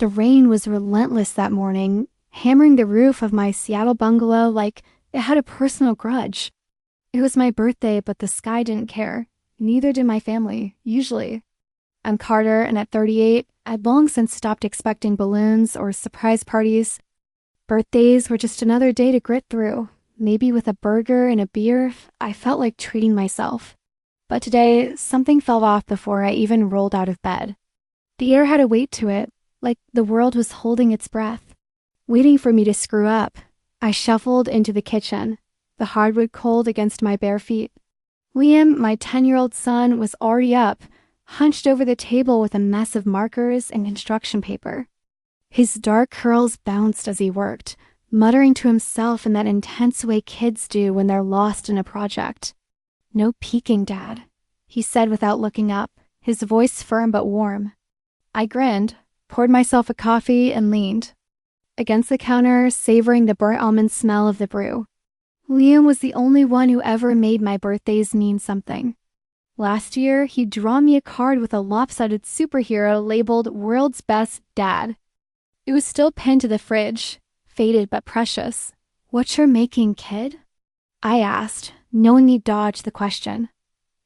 The rain was relentless that morning, hammering the roof of my Seattle bungalow like it had a personal grudge. It was my birthday, but the sky didn't care. Neither did my family, usually. I'm Carter, and at 38, I'd long since stopped expecting balloons or surprise parties. Birthdays were just another day to grit through. Maybe with a burger and a beer, I felt like treating myself. But today, something fell off before I even rolled out of bed. The air had a weight to it, like the world was holding its breath, waiting for me to screw up. I shuffled into the kitchen, the hardwood cold against my bare feet. Liam, my 10-year-old son, was already up, hunched over the table with a mess of markers and construction paper. His dark curls bounced as he worked, muttering to himself in that intense way kids do when they're lost in a project. "No peeking, Dad," he said without looking up, his voice firm but warm. I grinned, poured myself a coffee, and leaned against the counter, savoring the burnt almond smell of the brew. Liam was the only one who ever made my birthdays mean something. Last year, he'd drawn me a card with a lopsided superhero labeled World's Best Dad. It was still pinned to the fridge, faded but precious. "What you're making, kid?" I asked, knowing he'd dodge the question.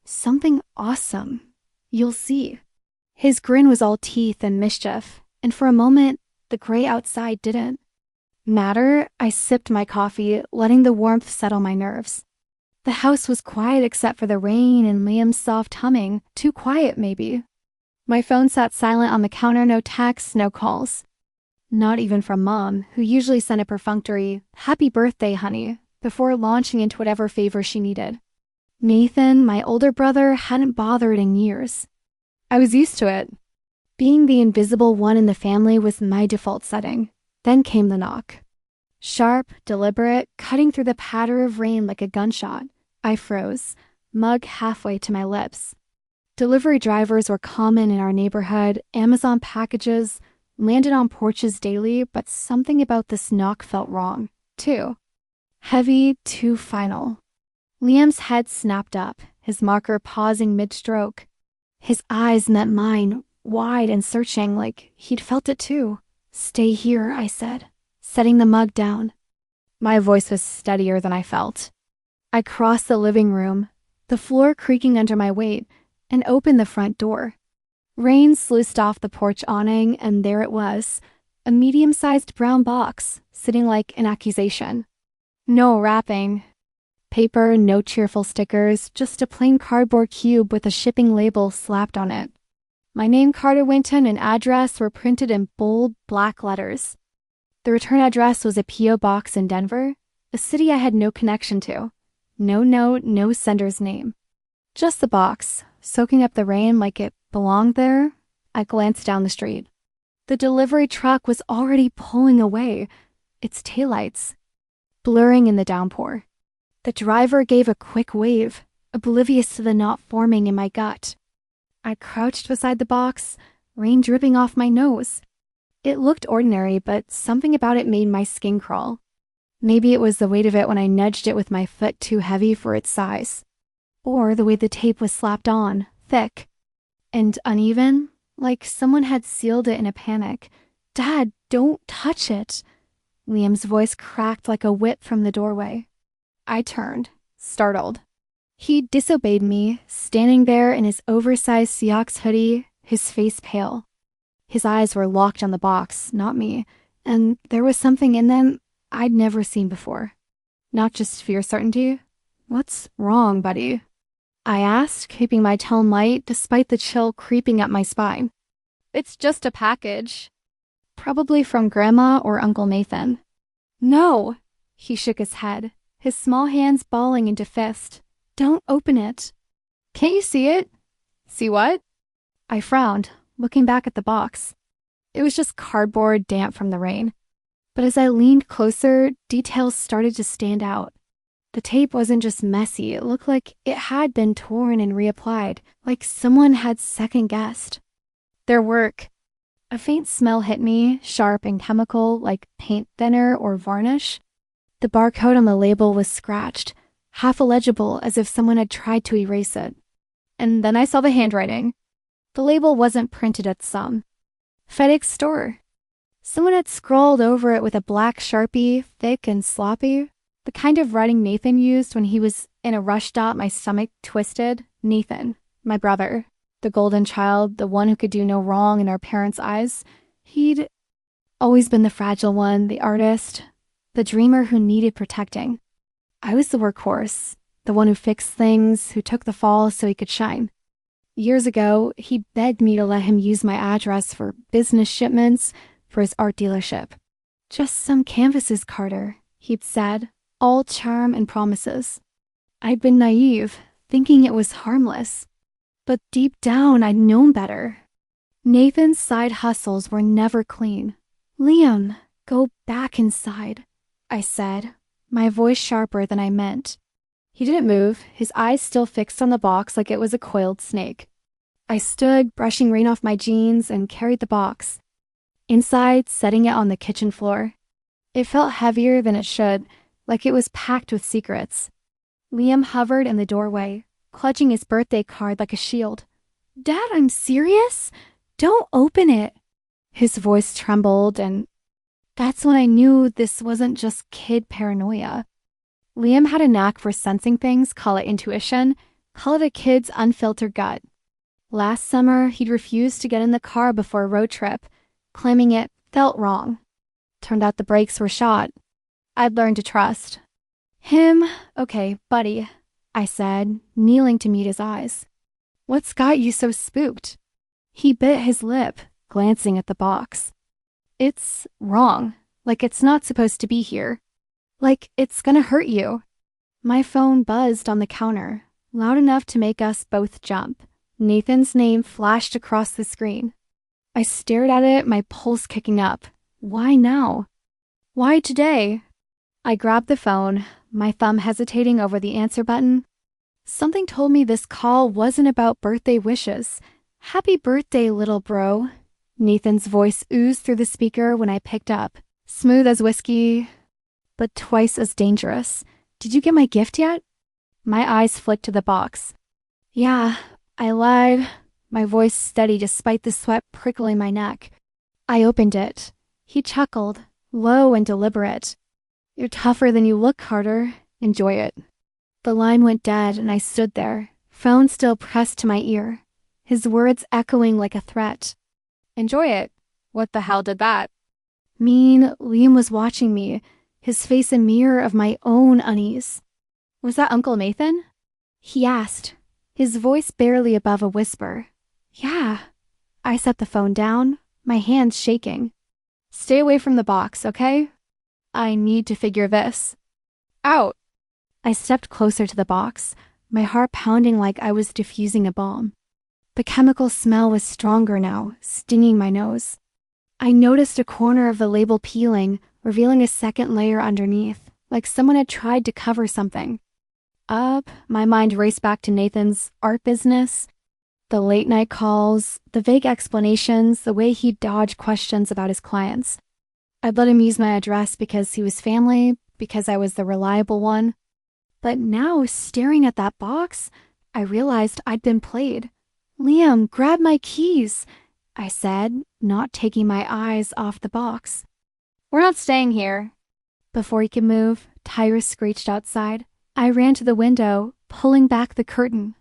"Something awesome. You'll see." His grin was all teeth and mischief, and for a moment, the gray outside didn't matter. I sipped my coffee, letting the warmth settle my nerves. The house was quiet except for the rain and Liam's soft humming, too quiet maybe. My phone sat silent on the counter, no texts, no calls. Not even from Mom, who usually sent a perfunctory, "Happy birthday, honey," before launching into whatever favor she needed. Nathan, my older brother, hadn't bothered in years. I was used to it. Being the invisible one in the family was my default setting. Then came the knock. Sharp, deliberate, cutting through the patter of rain like a gunshot. I froze, mug halfway to my lips. Delivery drivers were common in our neighborhood. Amazon packages landed on porches daily, but something about this knock felt wrong, too. Heavy, too final. Liam's head snapped up, his marker pausing mid-stroke. His eyes met mine, wide and searching, like he'd felt it too. "Stay here," I said, setting the mug down. My voice was steadier than I felt. I crossed the living room, the floor creaking under my weight, and opened the front door. Rain sluiced off the porch awning, and there it was, a medium-sized brown box, sitting like an accusation. No wrapping. Paper, no cheerful stickers, just a plain cardboard cube with a shipping label slapped on it. My name, Carter Winton, and address were printed in bold, black letters. The return address was a P.O. box in Denver, a city I had no connection to. No note, no sender's name. Just the box, soaking up the rain like it belonged there. I glanced down the street. The delivery truck was already pulling away, its taillights blurring in the downpour. The driver gave a quick wave, oblivious to the knot forming in my gut. I crouched beside the box, rain dripping off my nose. It looked ordinary, but something about it made my skin crawl. Maybe it was the weight of it when I nudged it with my foot too heavy for its size. Or the way the tape was slapped on, thick and uneven, like someone had sealed it in a panic. "Dad, don't touch it." Liam's voice cracked like a whip from the doorway. I turned, startled. He disobeyed me, standing there in his oversized Seahawks hoodie, his face pale. His eyes were locked on the box, not me, and there was something in them I'd never seen before. Not just fear certainty. "What's wrong, buddy?" I asked, keeping my tone light despite the chill creeping up my spine. "It's just a package. Probably from Grandma or Uncle Nathan." "No!" He shook his head, his small hands balling into fist. "Don't open it." "Can't you see it?" "See what?" I frowned, looking back at the box. It was just cardboard damp from the rain. But as I leaned closer, details started to stand out. The tape wasn't just messy, it looked like it had been torn and reapplied, like someone had second-guessed their work. A faint smell hit me, sharp and chemical, like paint thinner or varnish. The barcode on the label was scratched, half illegible as if someone had tried to erase it. And then I saw the handwriting. The label wasn't printed at some FedEx store. Someone had scrawled over it with a black Sharpie, thick and sloppy. The kind of writing Nathan used when he was in a rush stop, my stomach twisted. Nathan, my brother, the golden child, the one who could do no wrong in our parents' eyes. He'd always been the fragile one, the artist, the dreamer who needed protecting. I was the workhorse, the one who fixed things, who took the fall so he could shine. Years ago, he begged me to let him use my address for business shipments for his art dealership. Just some canvases, Carter, he'd said, all charm and promises. I'd been naive, thinking it was harmless. But deep down, I'd known better. Nathan's side hustles were never clean. Liam, go back inside, I said, my voice sharper than I meant. He didn't move, his eyes still fixed on the box like it was a coiled snake. I stood, brushing rain off my jeans, and carried the box. Inside, setting it on the kitchen floor. It felt heavier than it should, like it was packed with secrets. Liam hovered in the doorway, clutching his birthday card like a shield. Dad, I'm serious? Don't open it. His voice trembled, and that's when I knew this wasn't just kid paranoia. Liam had a knack for sensing things, call it intuition, call it a kid's unfiltered gut. Last summer, he'd refused to get in the car before a road trip, claiming it felt wrong. Turned out the brakes were shot. I'd learned to trust. Him? Okay, buddy, I said, kneeling to meet his eyes. What's got you so spooked? He bit his lip, glancing at the box. It's wrong, like it's not supposed to be here. Like it's gonna hurt you. My phone buzzed on the counter, loud enough to make us both jump. Nathan's name flashed across the screen. I stared at it, my pulse kicking up. Why now? Why today? I grabbed the phone, my thumb hesitating over the answer button. Something told me this call wasn't about birthday wishes. Happy birthday, little bro. Nathan's voice oozed through the speaker when I picked up. Smooth as whiskey, but twice as dangerous. Did you get my gift yet? My eyes flicked to the box. Yeah, I lied, my voice steady despite the sweat prickling my neck. I opened it. He chuckled, low and deliberate. You're tougher than you look, Carter. Enjoy it. The line went dead and I stood there, phone still pressed to my ear, his words echoing like a threat. Enjoy it? What the hell did that mean? Liam was watching me, his face a mirror of my own unease. Was that Uncle Nathan? He asked, his voice barely above a whisper. Yeah. I set the phone down, my hands shaking. Stay away from the box, okay? I need to figure this out. I stepped closer to the box, my heart pounding like I was diffusing a bomb. The chemical smell was stronger now, stinging my nose. I noticed a corner of the label peeling, revealing a second layer underneath, like someone had tried to cover something. Up, my mind raced back to Nathan's art business, the late night calls, the vague explanations, the way he'd dodge questions about his clients. I'd let him use my address because he was family, because I was the reliable one. But now, staring at that box, I realized I'd been played. Liam, grab my keys, I said, not taking my eyes off the box. We're not staying here. Before he could move, tires screeched outside. I ran to the window, pulling back the curtain.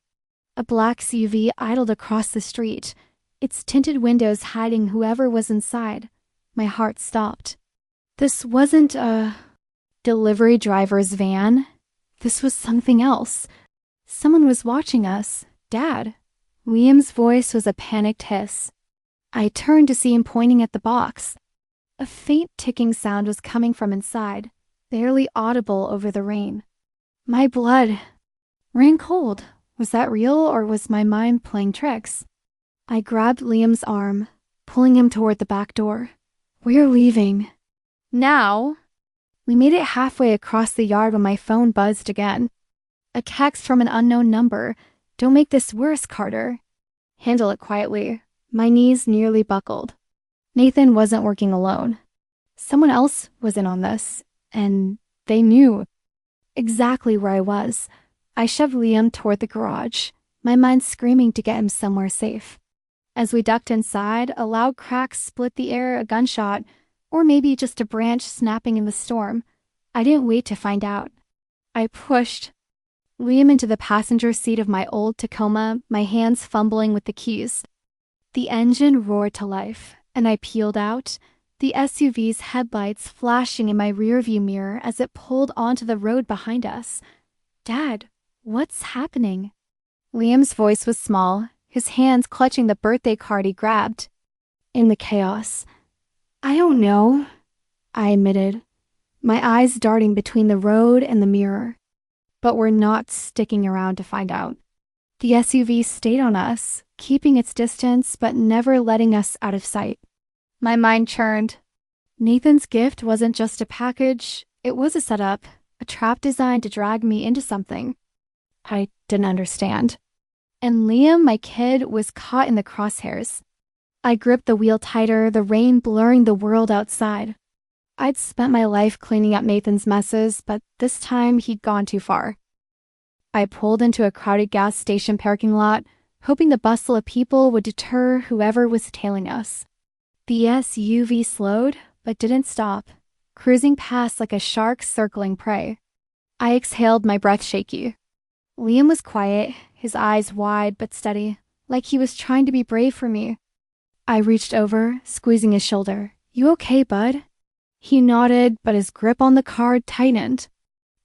A black SUV idled across the street, its tinted windows hiding whoever was inside. My heart stopped. This wasn't a delivery driver's van. This was something else. Someone was watching us. Dad. Liam's voice was a panicked hiss. I turned to see him pointing at the box. A faint ticking sound was coming from inside, barely audible over the rain. My blood ran cold. Was that real, or was my mind playing tricks? I grabbed Liam's arm, pulling him toward the back door. We're leaving. Now? We made it halfway across the yard when my phone buzzed again. A text from an unknown number. Don't make this worse, Carter. Handle it quietly. My knees nearly buckled. Nathan wasn't working alone. Someone else was in on this, and they knew exactly where I was. I shoved Liam toward the garage, my mind screaming to get him somewhere safe. As we ducked inside, a loud crack split the air, a gunshot. Or maybe just a branch snapping in the storm. I didn't wait to find out. I pushed Liam into the passenger seat of my old Tacoma, my hands fumbling with the keys. The engine roared to life, and I peeled out, the SUV's headlights flashing in my rearview mirror as it pulled onto the road behind us. Dad, what's happening? Liam's voice was small, his hands clutching the birthday card he grabbed. In the chaos. I don't know, I admitted, my eyes darting between the road and the mirror. But we're not sticking around to find out. The SUV stayed on us, keeping its distance but never letting us out of sight. My mind churned. Nathan's gift wasn't just a package, it was a setup, a trap designed to drag me into something I didn't understand. And Liam, my kid, was caught in the crosshairs. I gripped the wheel tighter, the rain blurring the world outside. I'd spent my life cleaning up Nathan's messes, but this time he'd gone too far. I pulled into a crowded gas station parking lot, hoping the bustle of people would deter whoever was tailing us. The SUV slowed, but didn't stop, cruising past like a shark circling prey. I exhaled, my breath shaky. Liam was quiet, his eyes wide but steady, like he was trying to be brave for me. I reached over, squeezing his shoulder. You okay, bud? He nodded, but his grip on the card tightened.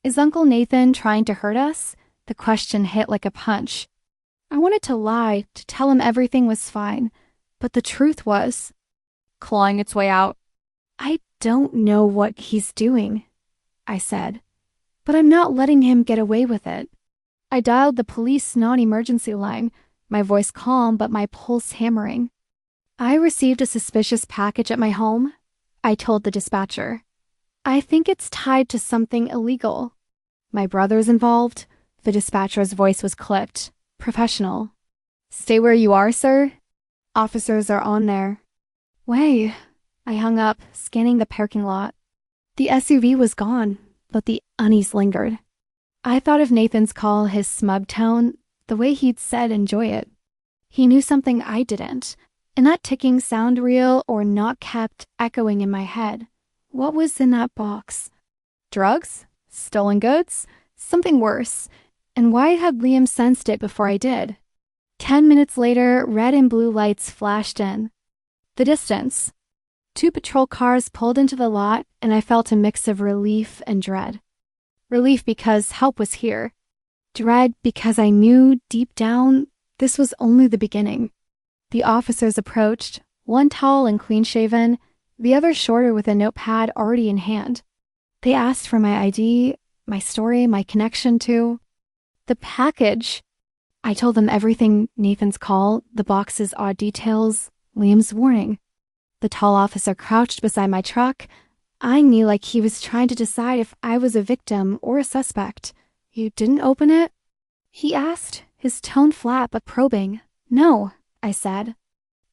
Is Uncle Nathan trying to hurt us? The question hit like a punch. I wanted to lie, to tell him everything was fine, but the truth was clawing its way out. I don't know what he's doing, I said, but I'm not letting him get away with it. I dialed the police non-emergency line, my voice calm but my pulse hammering. I received a suspicious package at my home, I told the dispatcher. I think it's tied to something illegal. My brother's involved. The dispatcher's voice was clipped, professional. Stay where you are, sir. Officers are on there. Wait. I hung up, scanning the parking lot. The SUV was gone, but the unease lingered. I thought of Nathan's call, his smug tone, the way he'd said enjoy it. He knew something I didn't. And that ticking sound real or not kept echoing in my head. What was in that box? Drugs? Stolen goods? Something worse. And why had Liam sensed it before I did? 10 minutes later, red and blue lights flashed in. The distance. 2 patrol cars pulled into the lot, and I felt a mix of relief and dread. Relief because help was here. Dread because I knew, deep down, this was only the beginning. The officers approached, one tall and clean-shaven, the other shorter with a notepad already in hand. They asked for my ID, my story, my connection to the package. I told them everything: Nathan's call, the box's odd details, Liam's warning. The tall officer crouched beside my truck, eyeing me like he was trying to decide if I was a victim or a suspect. You didn't open it? He asked, his tone flat but probing. No, I said.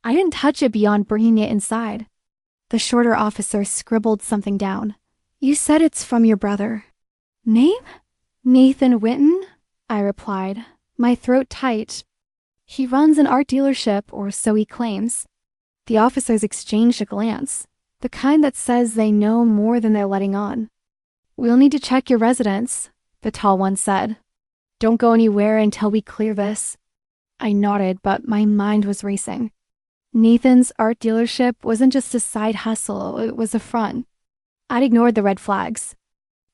I didn't touch it beyond bringing it inside. The shorter officer scribbled something down. You said it's from your brother. Name? Nathan Whitten? I replied, my throat tight. He runs an art dealership, or so he claims. The officers exchanged a glance, the kind that says they know more than they're letting on. We'll need to check your residence, the tall one said. Don't go anywhere until we clear this. I nodded, but my mind was racing. Nathan's art dealership wasn't just a side hustle, it was a front. I'd ignored the red flags.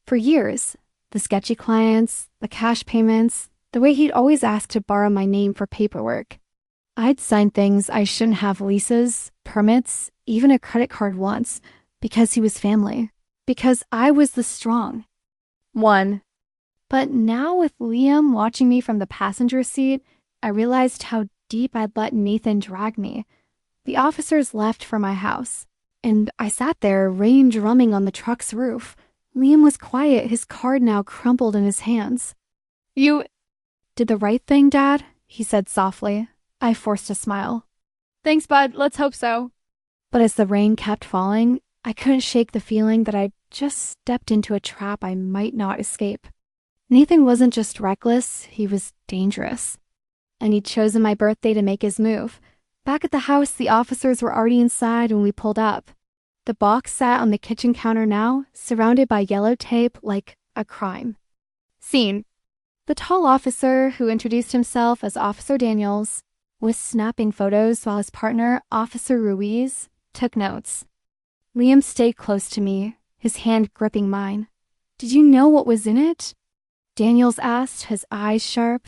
For years, the sketchy clients, the cash payments, the way he'd always ask to borrow my name for paperwork. I'd signed things I shouldn't have: leases, permits, even a credit card once, because he was family, because I was the strong one. But now with Liam watching me from the passenger seat, I realized how deep I'd let Nathan drag me. The officers left for my house, and I sat there, rain drumming on the truck's roof. Liam was quiet, his card now crumpled in his hands. You did the right thing, Dad, he said softly. I forced a smile. Thanks, bud, let's hope so. But as the rain kept falling, I couldn't shake the feeling that I'd just stepped into a trap I might not escape. Nathan wasn't just reckless, he was dangerous. And he'd chosen my birthday to make his move. Back at the house, the officers were already inside when we pulled up. The box sat on the kitchen counter now, surrounded by yellow tape like a crime. Scene. The tall officer, who introduced himself as Officer Daniels, was snapping photos while his partner, Officer Ruiz, took notes. Liam stayed close to me, his hand gripping mine. "Did you know what was in it?" Daniels asked, his eyes sharp.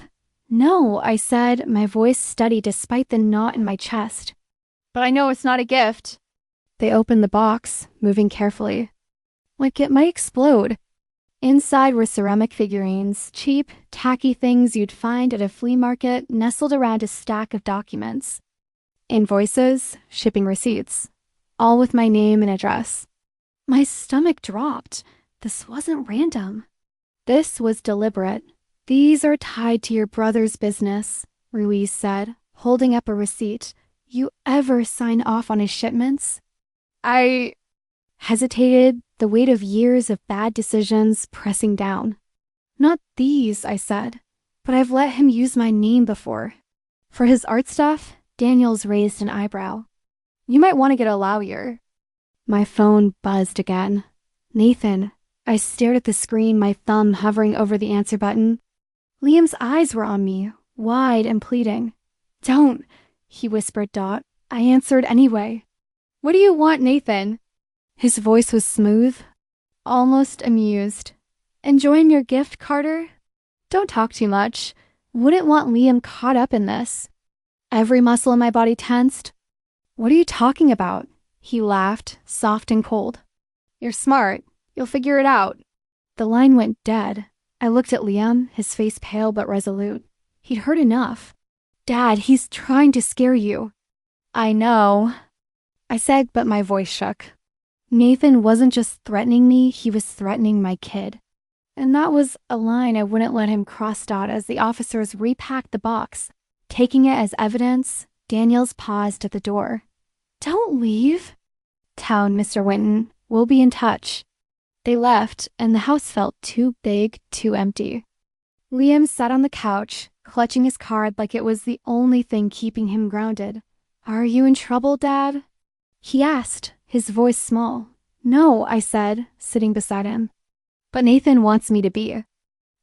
"No," I said, my voice steady despite the knot in my chest. "But I know it's not a gift." They opened the box, moving carefully. Like it might explode. Inside were ceramic figurines, cheap, tacky things you'd find at a flea market nestled around a stack of documents. Invoices, shipping receipts, all with my name and address. My stomach dropped. This wasn't random. This was deliberate. "These are tied to your brother's business," Ruiz said, holding up a receipt. "You ever sign off on his shipments?" I hesitated, the weight of years of bad decisions pressing down. "Not these," I said, "but I've let him use my name before." For his art stuff, Daniels raised an eyebrow. "You might want to get a lawyer." My phone buzzed again. "Nathan." I stared at the screen, my thumb hovering over the answer button. Liam's eyes were on me, wide and pleading. "Don't," he whispered. I answered anyway. "What do you want, Nathan?" His voice was smooth, almost amused. "Enjoying your gift, Carter? Don't talk too much. Wouldn't want Liam caught up in this." Every muscle in my body tensed. "What are you talking about?" He laughed, soft and cold. "You're smart. You'll figure it out." The line went dead. I looked at Liam, his face pale but resolute. He'd heard enough. "Dad, he's trying to scare you." "I know," I said, but my voice shook. Nathan wasn't just threatening me, he was threatening my kid. And that was a line I wouldn't let him cross. As the officers repacked the box, taking it as evidence, Daniels paused at the door. "Don't leave." "Town, Mr. Winton. We'll be in touch." They left, and the house felt too big, too empty. Liam sat on the couch, clutching his card like it was the only thing keeping him grounded. "Are you in trouble, Dad?" he asked, his voice small. "No," I said, sitting beside him. "But Nathan wants me to be."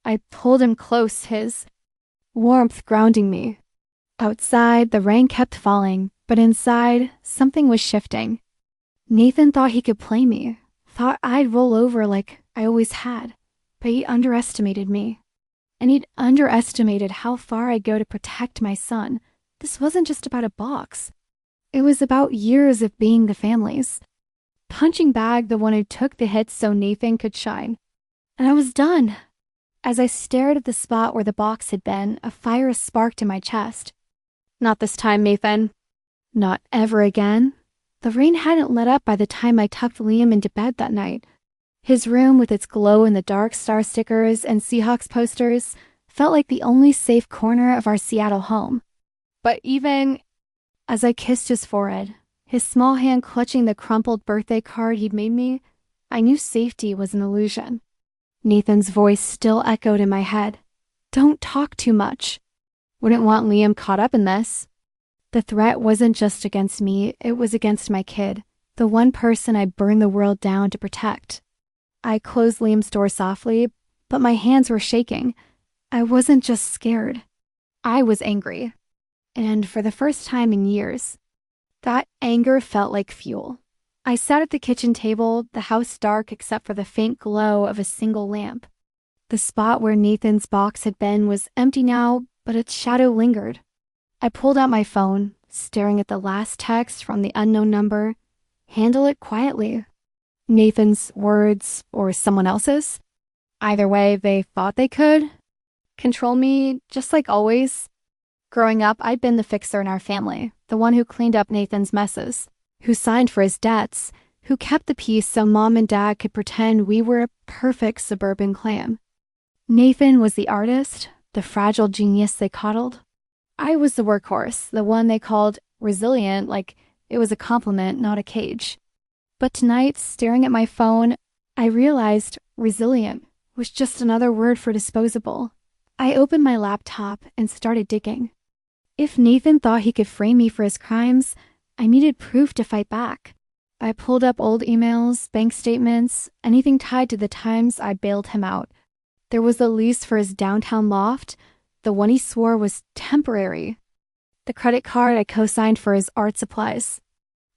I pulled him close, his warmth grounding me. Outside, the rain kept falling, but inside, something was shifting. Nathan thought he could play me. Thought I'd roll over like I always had, but he underestimated me. And he'd underestimated how far I'd go to protect my son. This wasn't just about a box. It was about years of being the family's. Punching bag the one who took the hits so Nathan could shine. And I was done. As I stared at the spot where the box had been, a fire sparked in my chest. "Not this time, Nathan." Not ever again. The rain hadn't let up by the time I tucked Liam into bed that night. His room, with its glow-in-the-dark star stickers and Seahawks posters, felt like the only safe corner of our Seattle home. But even as I kissed his forehead, his small hand clutching the crumpled birthday card he'd made me, I knew safety was an illusion. Nathan's voice still echoed in my head. "Don't talk too much." Wouldn't want Liam caught up in this. The threat wasn't just against me, it was against my kid, the one person I burned the world down to protect. I closed Liam's door softly, but my hands were shaking. I wasn't just scared. I was angry. And for the first time in years, that anger felt like fuel. I sat at the kitchen table, the house dark except for the faint glow of a single lamp. The spot where Nathan's box had been was empty now, but its shadow lingered. I pulled out my phone, staring at the last text from the unknown number. Handle it quietly. Nathan's words or someone else's? Either way, they thought they could control me, just like always. Growing up, I'd been the fixer in our family, the one who cleaned up Nathan's messes, who signed for his debts, who kept the peace so Mom and Dad could pretend we were a perfect suburban clan. Nathan was the artist, the fragile genius they coddled. I was the workhorse, the one they called resilient, like it was a compliment, not a cage. But tonight, staring at my phone, I realized resilient was just another word for disposable. I opened my laptop and started digging. If Nathan thought he could frame me for his crimes, I needed proof to fight back. I pulled up old emails, bank statements, anything tied to the times I bailed him out. There was a lease for his downtown loft, the one he swore was temporary. The credit card I co-signed for his art supplies.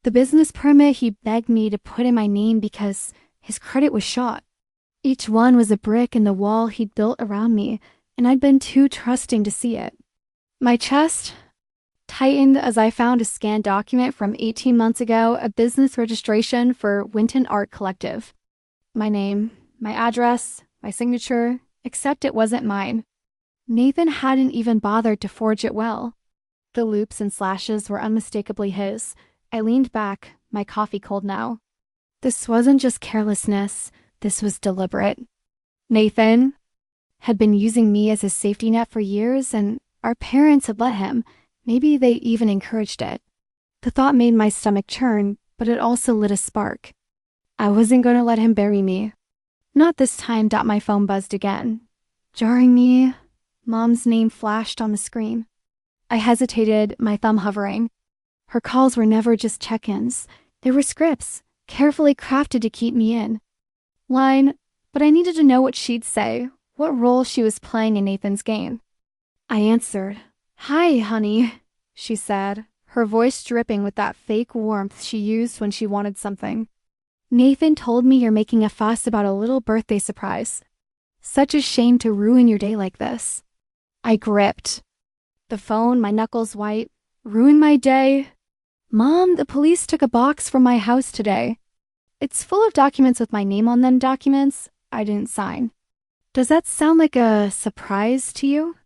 The business permit he begged me to put in my name because his credit was shot. Each one was a brick in the wall he'd built around me, and I'd been too trusting to see it. My chest tightened as I found a scanned document from 18 months ago, a business registration for Winton Art Collective. My name, my address, my signature, except it wasn't mine. Nathan hadn't even bothered to forge it well. The loops and slashes were unmistakably his. I leaned back, my coffee cold now. This wasn't just carelessness, this was deliberate. Nathan had been using me as a safety net for years, and our parents had let him. Maybe they even encouraged it. The thought made my stomach churn, but it also lit a spark. I wasn't going to let him bury me. Not this time. My phone buzzed again. Jarring me, Mom's name flashed on the screen. I hesitated, my thumb hovering. Her calls were never just check-ins. They were scripts, carefully crafted to keep me in. Line, but I needed to know what she'd say, what role she was playing in Nathan's game. I answered. Hi, honey, she said, her voice dripping with that fake warmth she used when she wanted something. Nathan told me you're making a fuss about a little birthday surprise. Such a shame to ruin your day like this. I gripped the phone, my knuckles white. Ruin my day? Mom, the police took a box from my house today. It's full of documents with my name on them, documents I didn't sign. Does that sound like a surprise to you?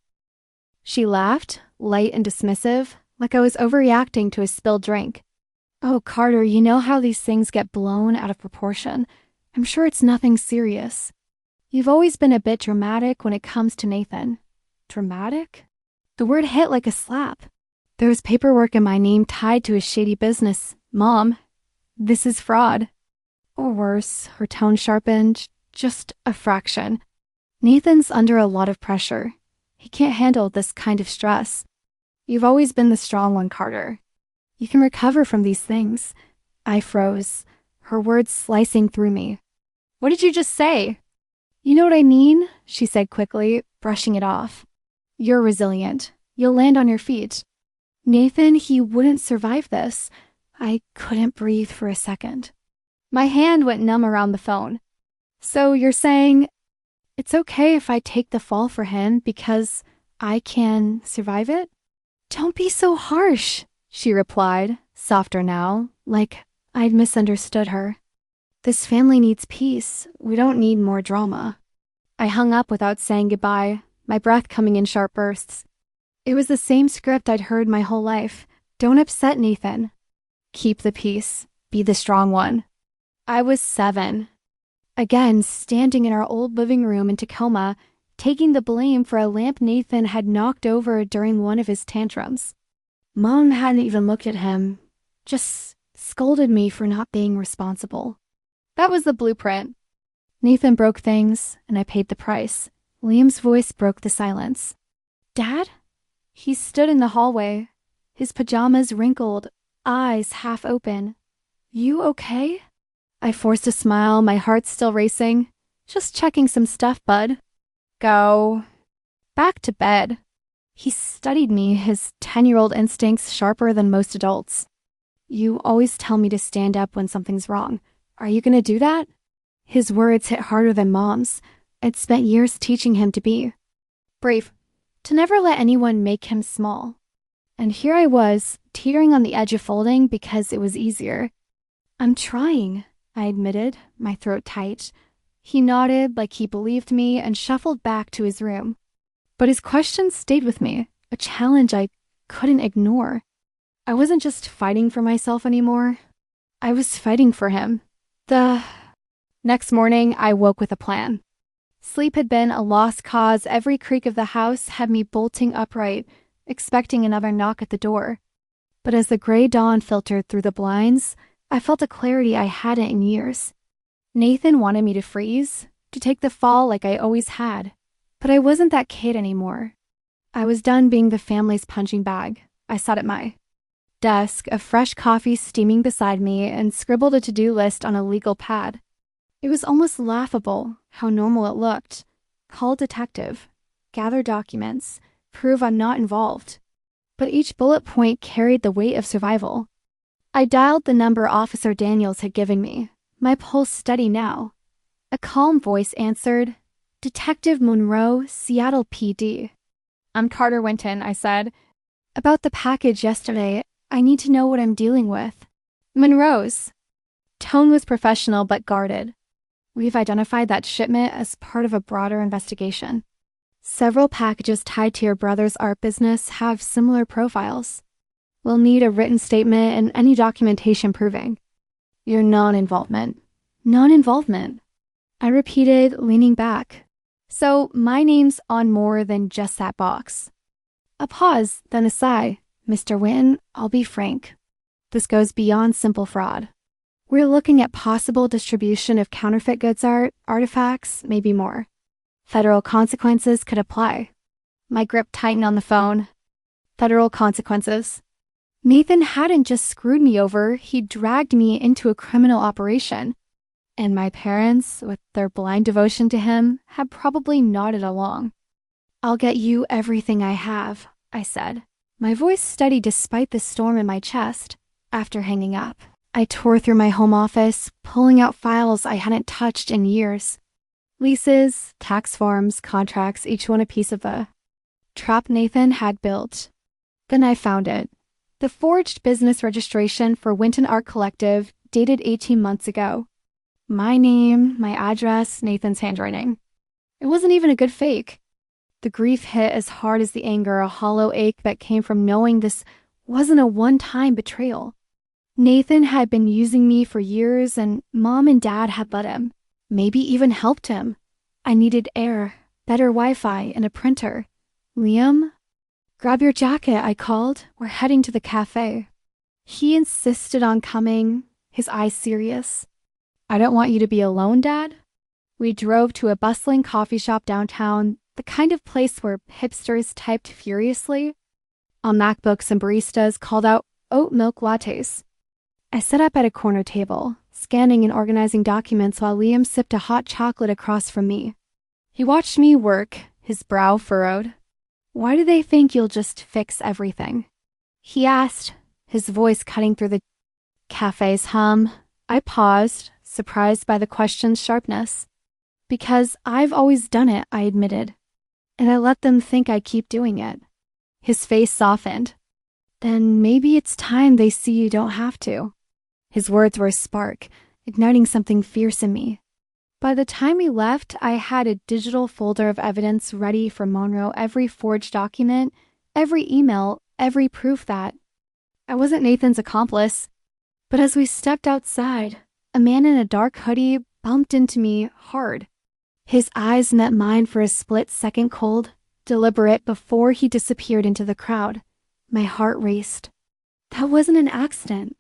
She laughed, light and dismissive, like I was overreacting to a spilled drink. Oh, Carter, you know how these things get blown out of proportion. I'm sure it's nothing serious. You've always been a bit dramatic when it comes to Nathan. Dramatic? The word hit like a slap. There was paperwork in my name tied to his shady business. Mom, this is fraud. Or worse, her tone sharpened, just a fraction. Nathan's under a lot of pressure. He can't handle this kind of stress. You've always been the strong one, Carter. You can recover from these things. I froze, her words slicing through me. What did you just say? You know what I mean, she said quickly, brushing it off. You're resilient. You'll land on your feet. Nathan, he wouldn't survive this. I couldn't breathe for a second. My hand went numb around the phone. So you're saying it's okay if I take the fall for him because I can survive it? Don't be so harsh, she replied, softer now, like I'd misunderstood her. This family needs peace. We don't need more drama. I hung up without saying goodbye, my breath coming in sharp bursts. It was the same script I'd heard my whole life. Don't upset Nathan. Keep the peace. Be the strong one. I was 7. Again, standing in our old living room in Tacoma, taking the blame for a lamp Nathan had knocked over during one of his tantrums. Mom hadn't even looked at him, just scolded me for not being responsible. That was the blueprint. Nathan broke things, and I paid the price. Liam's voice broke the silence. Dad? He stood in the hallway, his pajamas wrinkled, eyes half open. You okay? I forced a smile, my heart still racing. Just checking some stuff, bud. Go back to bed. He studied me, his 10-year-old instincts sharper than most adults. You always tell me to stand up when something's wrong. Are you going to do that? His words hit harder than Mom's. I'd spent years teaching him to be brave, to never let anyone make him small. And here I was, teetering on the edge of folding because it was easier. I'm trying, I admitted, my throat tight. He nodded like he believed me and shuffled back to his room. But his questions stayed with me, a challenge I couldn't ignore. I wasn't just fighting for myself anymore. I was fighting for him. The next morning, I woke with a plan. Sleep had been a lost cause. Every creak of the house had me bolting upright, expecting another knock at the door. But as the gray dawn filtered through the blinds, I felt a clarity I hadn't in years. Nathan wanted me to freeze, to take the fall like I always had. But I wasn't that kid anymore. I was done being the family's punching bag. I sat at my desk, a fresh coffee steaming beside me, and scribbled a to-do list on a legal pad. It was almost laughable how normal it looked. Call detective, gather documents, prove I'm not involved. But each bullet point carried the weight of survival. I dialed the number Officer Daniels had given me, my pulse steady now. A calm voice answered, "Detective Monroe, Seattle PD. "I'm Carter Winton," I said. "About the package yesterday, I need to know what I'm dealing with." "Monroe's." Tone was professional but guarded. "We've identified that shipment as part of a broader investigation. Several packages tied to your brother's art business have similar profiles. We'll need a written statement and any documentation proving your non-involvement." "Non-involvement," I repeated, leaning back. "So my name's on more than just that box." A pause, then a sigh. "Mr. Winton, I'll be frank. This goes beyond simple fraud. We're looking at possible distribution of counterfeit goods art, artifacts, maybe more. Federal consequences could apply." My grip tightened on the phone. Federal consequences. Nathan hadn't just screwed me over, he dragged me into a criminal operation. And my parents, with their blind devotion to him, had probably nodded along. "I'll get you everything I have," I said, my voice steady despite the storm in my chest. After hanging up, I tore through my home office, pulling out files I hadn't touched in years. Leases, tax forms, contracts, each one a piece of the trap Nathan had built. Then I found it. The forged business registration for Winton Art Collective, dated 18 months ago. My name, my address, Nathan's handwriting. It wasn't even a good fake. The grief hit as hard as the anger, a hollow ache that came from knowing this wasn't a one-time betrayal. Nathan had been using me for years, and Mom and Dad had let him. Maybe even helped him. I needed air, better Wi-Fi, and a printer. "Liam? Grab your jacket," I called. "We're heading to the cafe." He insisted on coming, his eyes serious. "I don't want you to be alone, Dad." We drove to a bustling coffee shop downtown, the kind of place where hipsters typed furiously. On MacBooks and baristas called out oat milk lattes. I sat up at a corner table, scanning and organizing documents while Liam sipped a hot chocolate across from me. He watched me work, his brow furrowed. "Why do they think you'll just fix everything?" he asked, his voice cutting through the cafe's hum. I paused, surprised by the question's sharpness. "Because I've always done it," I admitted. "And I let them think I keep doing it." His face softened. "Then maybe it's time they see you don't have to." His words were a spark, igniting something fierce in me. By the time we left, I had a digital folder of evidence ready for Monroe, every forged document, every email, every proof that I wasn't Nathan's accomplice. But as we stepped outside, a man in a dark hoodie bumped into me hard. His eyes met mine for a split second, cold, deliberate, before he disappeared into the crowd. My heart raced. That wasn't an accident.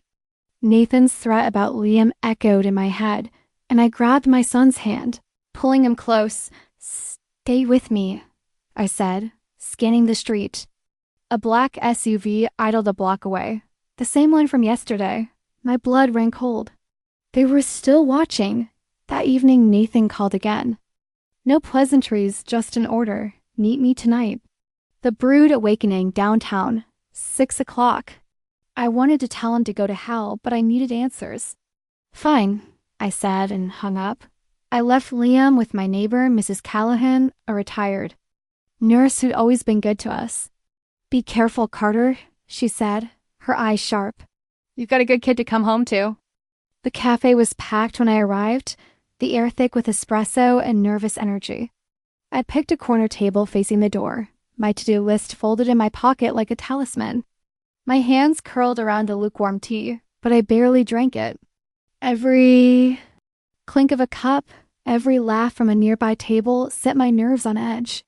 Nathan's threat about Liam echoed in my head, and I grabbed my son's hand, pulling him close. "Stay with me," I said, scanning the street. A black SUV idled a block away, the same one from yesterday. My blood ran cold. They were still watching. That evening, Nathan called again. No pleasantries, just an order. "Meet me tonight." The Brood Awakening, downtown. 6 o'clock. I wanted to tell him to go to hell, but I needed answers. "Fine," I said and hung up. I left Liam with my neighbor, Mrs. Callahan, a retired nurse who'd always been good to us. "Be careful, Carter," she said, her eyes sharp. "You've got a good kid to come home to." The cafe was packed when I arrived, the air thick with espresso and nervous energy. I'd picked a corner table facing the door, my to-do list folded in my pocket like a talisman. My hands curled around a lukewarm tea, but I barely drank it. Every clink of a cup, every laugh from a nearby table set my nerves on edge.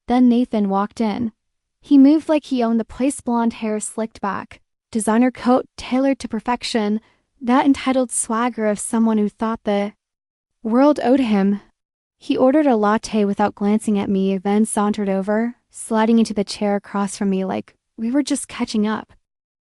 Then Nathan walked in. He moved like he owned the place, blonde hair slicked back, designer coat tailored to perfection, that entitled swagger of someone who thought the world owed him. He ordered a latte without glancing at me, then sauntered over, sliding into the chair across from me like we were just catching up.